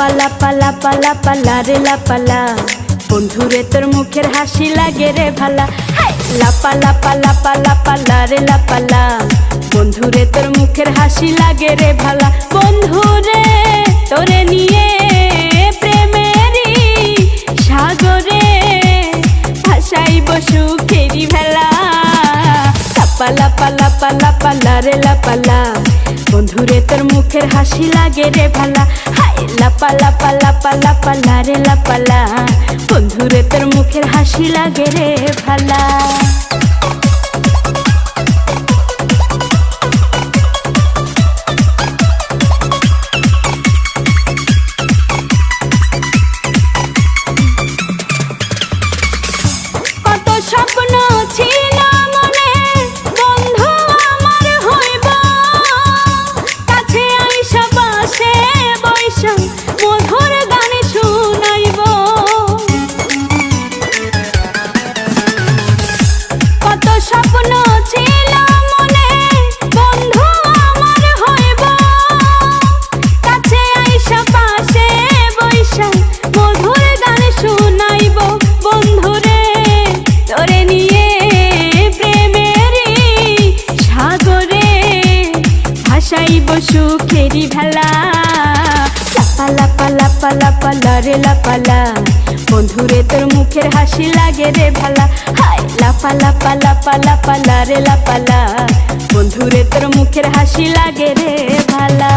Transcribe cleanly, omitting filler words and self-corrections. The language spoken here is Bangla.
লাপা লাপা লাপা লাপা লারে লাপালা, বন্ধুরে তোর মুখের হাসি লাগে রে ভালা। লাপা লাপা লাপা লাপা লারে লাপালা, বন্ধুরে তোর মুখের হাসি লাগে রে ভালা। বন্ধুরে তোরে নিয়ে প্রেমেরই সাগরে ভাসাইব সুখেরি ভেলা। লাপা লাপা লাপা লাপা লারে লাপালা, বন্ধুরে তোর মুখের হাসি লাগে রে ভালা। লাপা লাপা লাপা লাপা লারে লাপালা, বন্ধুরে তোর মুখের হাসি লাগে রে ভালা। কত স্বপ্ন ছিল মনে, বন্ধু আমার হইব, কাছে আইসা পাশে বৈশা মধুর গান শুনাইব। কত স্বপ্ন ছিল মনে, বন্ধু আমার হইব, কাছে আইসা পাশে বৈশা মধুর গান শুনাইব। বন্ধুরে তোরে নিয়ে প্রেমেরই সাগরে ভাসাইব সুখেরি ভেলা। লাপা লাপা লাপা লাপা লারে লাপালা, বন্ধুরে তোর মুখের হাসি লাগে রে ভালা। লাপা লাপা লাপা লাপা লারে লাপালা, বন্ধুরে তোর মুখের হাসি লাগে রে ভালা।